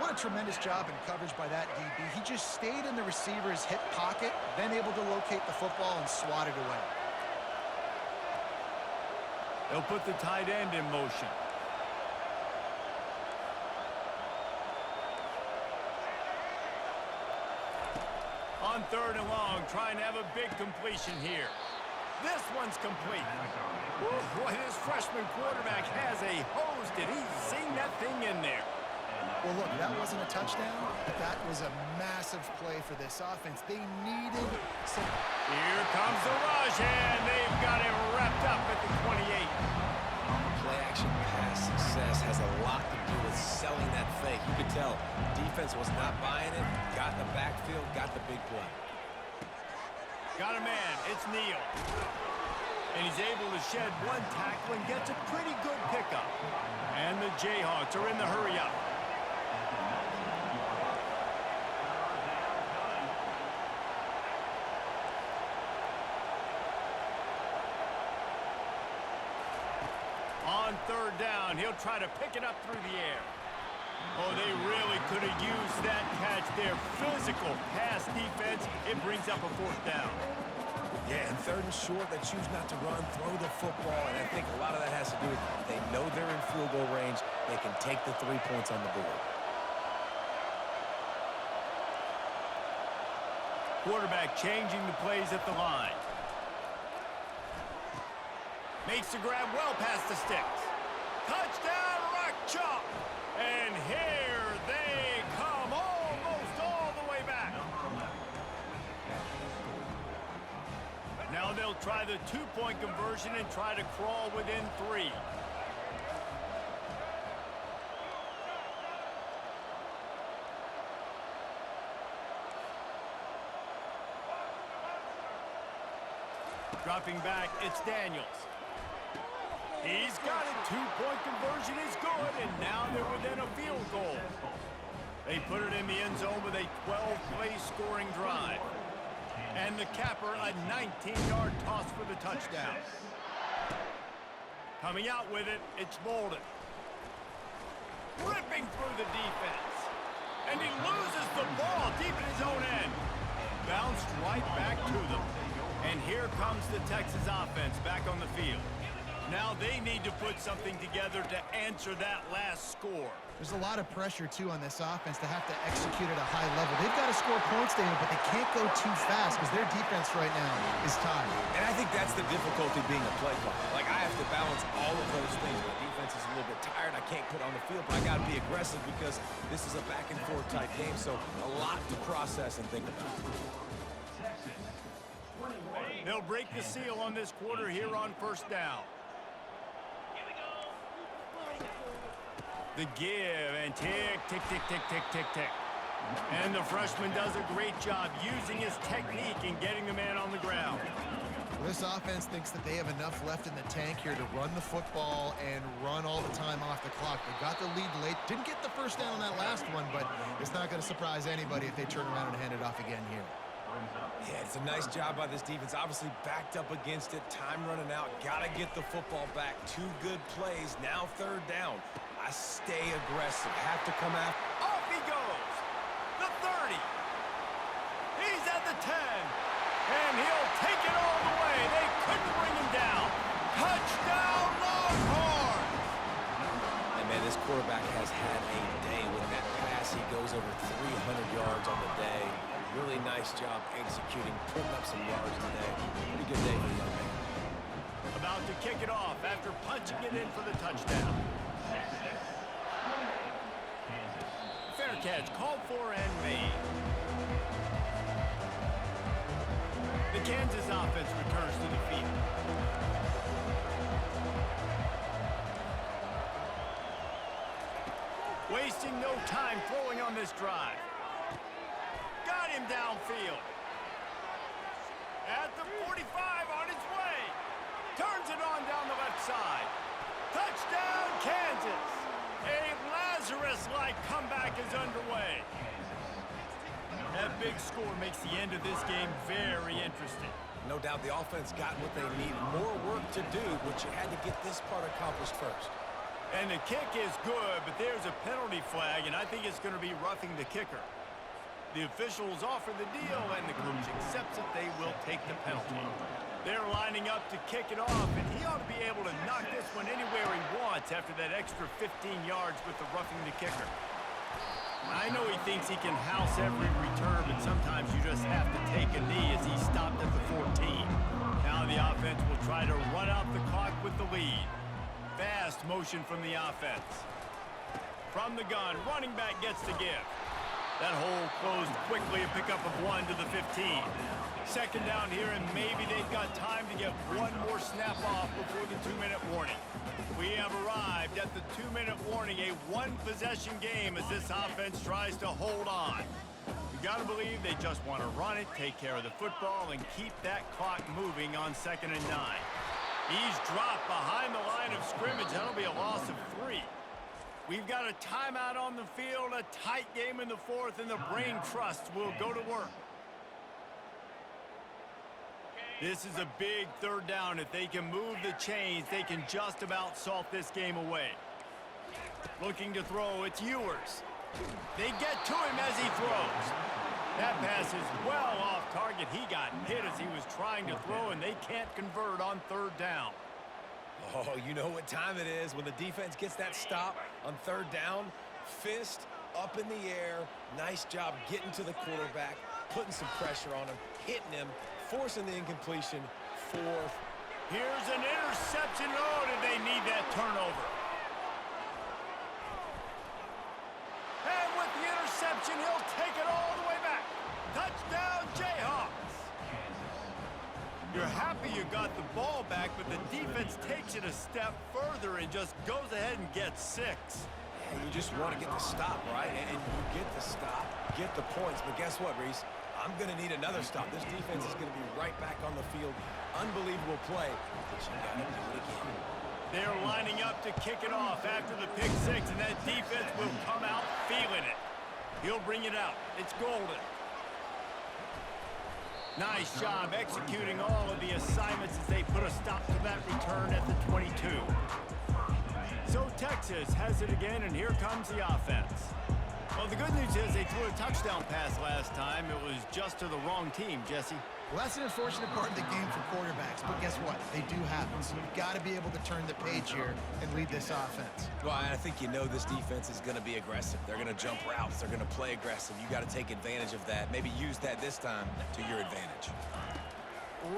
What a tremendous job in coverage by that DB. He just stayed in the receiver's hip pocket, then able to locate the football and swat it away. They'll put the tight end in motion. On 3rd and long, trying to have a big completion here. This one's complete. Boy, this freshman quarterback has a hose. Did he sing that thing in there? Well, look, that wasn't a touchdown, but that was a massive play for this offense. They needed some... Here comes the rush, and they've got him wrapped up at the 28. Play-action pass success has a lot to do with selling that fake. You could tell defense was not buying it, got in the backfield, got the big play. Got a man, it's Neal. And he's able to shed one tackle and gets a pretty good pickup. And the Jayhawks are in the hurry-up. On 3rd down, he'll try to pick it up through the air. Oh, they really could have used that catch there. Physical pass defense. It brings up a 4th down. Yeah, and 3rd and short, they choose not to run, throw the football, and I think a lot of that has to do with they know they're in field goal range. They can take the 3 points on the board. Quarterback changing the plays at the line. Makes the grab well past the sticks. Touchdown, Rock Chalk! And here they come, almost all the way back. Now they'll try the 2-point conversion and try to crawl within 3. Dropping back, it's Daniels. He's got it. 2-point conversion is good, and now they're within a field goal. They put it in the end zone with a 12-play scoring drive. And the capper, a 19-yard toss for the touchdown. Coming out with it, it's Bolden. Ripping through the defense. And he loses the ball deep in his own end. Bounced right back to them. And here comes the Texas offense back on the field. Now they need to put something together to answer that last score. There's a lot of pressure, too, on this offense to have to execute at a high level. They've got to score points, David, but they can't go too fast because their defense right now is tired. And I think that's the difficulty being a play caller. Like, I have to balance all of those things. My defense is a little bit tired. I can't put on the field, but I got to be aggressive because this is a back-and-forth type game, so a lot to process and think about. They'll break the seal on this quarter here on 1st down. The give and tick, tick, tick, tick, tick, tick, tick. And the freshman does a great job using his technique and getting the man on the ground. This offense thinks that they have enough left in the tank here to run the football and run all the time off the clock. They got the lead late. Didn't get the first down on that last one, but it's not going to surprise anybody if they turn around and hand it off again here. Yeah, it's a nice job by this defense. Obviously backed up against it. Time running out. Got to get the football back. 2 good plays. Now 3rd down. I stay aggressive. Have to come after. Off he goes. The 30. He's at the 10. And he'll take it all the way. They couldn't bring him down. Touchdown, Longhorns! And man, this quarterback has had a day with that pass. He goes over 300 yards on the day. Really nice job executing, putting up some yards today. Pretty good day for the young man. About to kick it off after punching it in for the touchdown. Fair catch, called for and made. The Kansas offense returns to the field. Wasting no time throwing on this drive. Got him downfield. At the 45 on his way. Turns it on down the left side. Touchdown, Kansas. A Lazarus-like comeback is underway. That big score makes the end of this game very interesting. No doubt the offense got what they needed. More work to do, but you had to get this part accomplished first. And the kick is good, but there's a penalty flag, and I think it's going to be roughing the kicker. The officials offer the deal, and the coach accepts it. They will take the penalty. They're lining up to kick it off, and he ought to be able to knock this one anywhere he wants after that extra 15 yards with the roughing the kicker. I know he thinks he can house every return, but sometimes you just have to take a knee as he stopped at the 14. Now the offense will try to run out the clock with the lead. Fast motion from the offense. From the gun, running back gets to give. That hole closed quickly, a pickup of 1 to the 15. Second down here, and maybe they've got time to get one more snap off before the 2-minute warning. We have arrived at the 2-minute warning, a one-possession game as this offense tries to hold on. You got to believe they just want to run it, take care of the football, and keep that clock moving on 2nd and 9. He's dropped behind the line of scrimmage. That'll be a loss of 3. We've got a timeout on the field, a tight game in the 4th, and the brain trust will go to work. This is a big 3rd down. If they can move the chains, they can just about salt this game away. Looking to throw, it's Ewers. They get to him as he throws. That pass is well off target. He got hit as he was trying to throw, and they can't convert on 3rd down. Oh, you know what time it is when the defense gets that stop on 3rd down. Fist up in the air. Nice job getting to the quarterback, putting some pressure on him, hitting him, forcing the incompletion. 4th. Here's an interception. Oh, did they need that turnover? And with the interception, he'll take it all the way back. Touchdown, Jayhawks. You're happy you got the ball back, but the defense takes it a step further and just goes ahead and gets 6. Yeah, you just want to get the stop, right? And you get the stop, get the points. But guess what, Reese? I'm going to need another stop. This defense is going to be right back on the field. Unbelievable play, but you got to do it again. They're lining up to kick it off after the pick 6, and that defense will come out feeling it. He'll bring it out. It's Golden. Nice job executing all of the assignments as they put a stop to that return at the 22. So Texas has it again, and here comes the offense. Well, the good news is they threw a touchdown pass last time. It was just to the wrong team, Jesse. Well, that's an unfortunate part of the game for quarterbacks, but guess what? They do happen, so you've got to be able to turn the page here and lead this offense. Well, I think you know this defense is going to be aggressive. They're going to jump routes. They're going to play aggressive. You got to take advantage of that. Maybe use that this time to your advantage.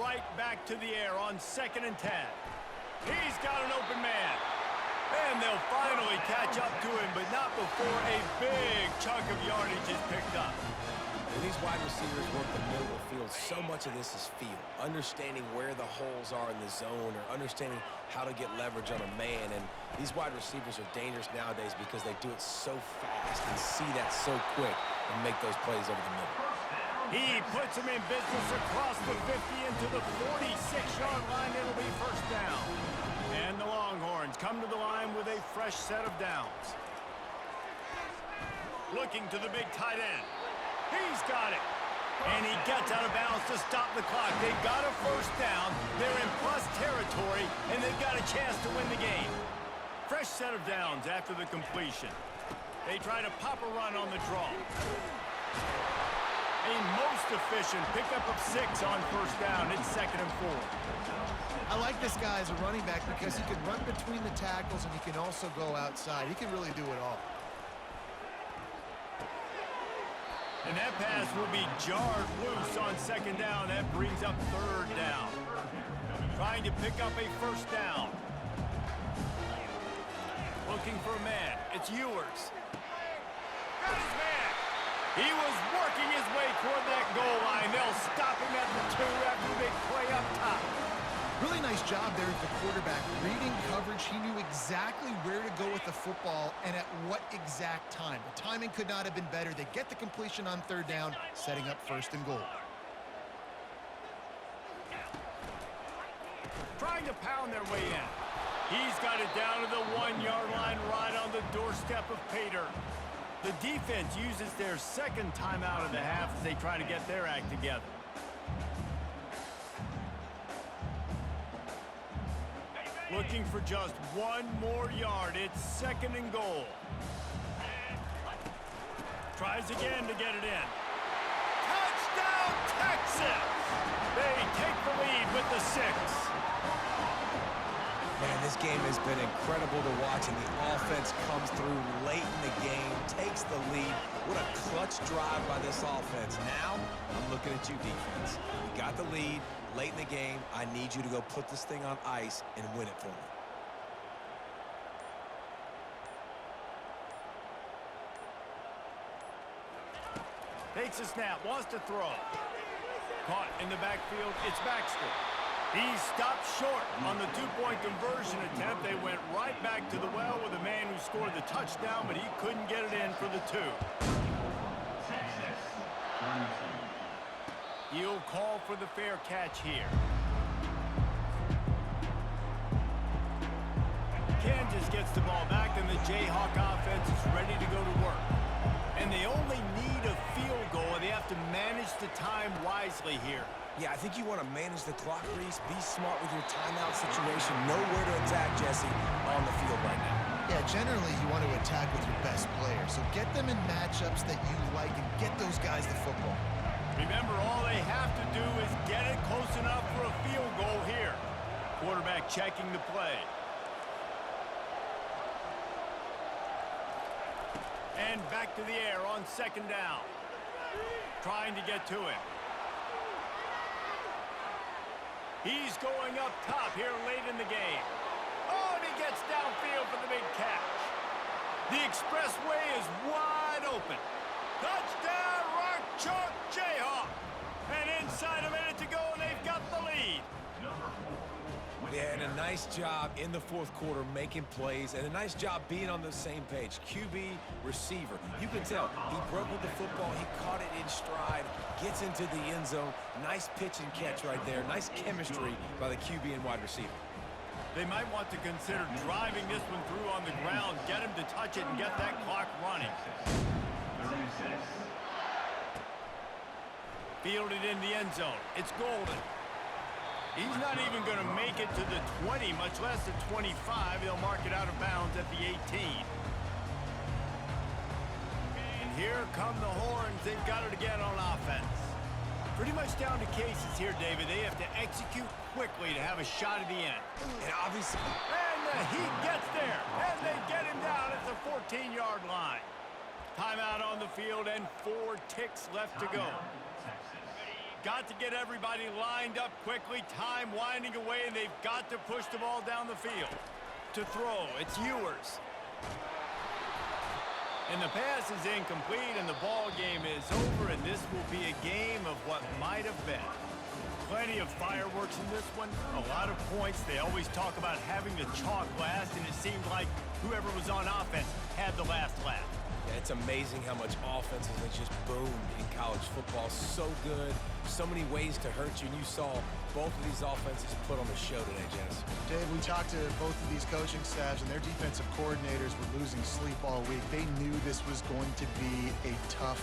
Right back to the air on 2nd and 10. He's got an open man. And they'll finally catch up to him, but not before a big chunk of yardage is picked up. When these wide receivers work the middle of the field, so much of this is feel. Understanding where the holes are in the zone or understanding how to get leverage on a man. And these wide receivers are dangerous nowadays because they do it so fast and see that so quick and make those plays over the middle. He puts him in business across the 50 into the 46-yard fresh set of downs. Looking to the big tight end. He's got it. And he gets out of bounds to stop the clock. They've got a first down. They're in plus territory, and they've got a chance to win the game. Fresh set of downs after the completion. They try to pop a run on the draw. A most efficient pickup of 6 on first down. It's 2nd and 4. I like this guy as a running back because he can run between the tackles and he can also go outside. He can really do it all. And that pass will be jarred loose on 2nd down. That brings up 3rd down. Trying to pick up a first down. Looking for a man. It's Ewers. Got his man. He was working his way toward that goal line. They'll stop him at the 2 after the big play up top. Really nice job there at the quarterback. Reading coverage, he knew exactly where to go with the football and at what exact time. The timing could not have been better. They get the completion on 3rd down, setting up 1st and goal. Trying to pound their way in. He's got it down to the 1-yard line right on the doorstep of Pater. The defense uses their 2nd timeout of the half as they try to get their act together. Looking for just 1 more yard. It's 2nd and goal. Tries again to get it in. Touchdown, Texas! They take the lead with the 6. Man, this game has been incredible to watch, and the offense comes through late in the game, takes the lead. What a clutch drive by this offense. Now, I'm looking at you, defense. You got the lead late in the game. I need you to go put this thing on ice and win it for me. Takes a snap, wants to throw. Caught in the backfield, it's Baxter. He stopped short on the 2-point conversion attempt. They went right back to the well with the man who scored the touchdown, but he couldn't get it in for the 2. He'll call for the fair catch here. Kansas gets the ball back, and the Jayhawk offense is ready to go to work. And they only need a field goal, and they have to manage the time wisely here. Yeah, I think you want to manage the clock, Reese. Be smart with your timeout situation. Know where to attack, Jesse, on the field right now. Yeah, generally you want to attack with your best player. So get them in matchups that you like and get those guys the football. Remember, all they have to do is get it close enough for a field goal here. Quarterback checking the play. And back to the air on 2nd down. Trying to get to him. He's going up top here late in the game. Oh, and he gets downfield for the big catch. The expressway is wide open. Touchdown, Rock Chalk Jayhawk. And inside a minute to go, and they've got the lead. Yeah, and a nice job in the 4th quarter making plays, and a nice job being on the same page. QB, receiver. You can tell he broke with the football. He caught it in stride, gets into the end zone. Nice pitch and catch right there. Nice chemistry by the QB and wide receiver. They might want to consider driving this one through on the ground, get him to touch it, and get that clock running. Fielded in the end zone. It's Golden. He's not even going to make it to the 20, much less the 25. They'll mark it out of bounds at the 18. And here come the horns. They've got it again on offense. Pretty much down to cases here, David. They have to execute quickly to have a shot at the end. And obviously... And the Heat gets there. And they get him down at the 14-yard line. Timeout on the field and 4 ticks left to go. Got to get everybody lined up quickly. Time winding away, and they've got to push the ball down the field. To throw, it's Ewers. And the pass is incomplete, and the ball game is over, and this will be a game of what might have been. Plenty of fireworks in this one. A lot of points. They always talk about having the chalk last, and it seemed like whoever was on offense had the last laugh. Yeah, it's amazing how much offense has just boomed in college football. So good, so many ways to hurt you, and you saw both of these offenses put on the show today, Jess. Dave, we talked to both of these coaching staffs, and their defensive coordinators were losing sleep all week. They knew this was going to be a tough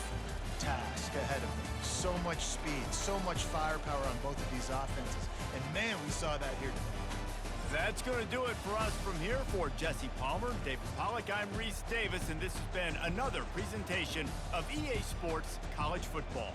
task ahead of them. So much speed, so much firepower on both of these offenses. And man, we saw that here today. That's going to do it for us from here. For Jesse Palmer, David Pollack, I'm Reese Davis, and this has been another presentation of EA Sports College Football.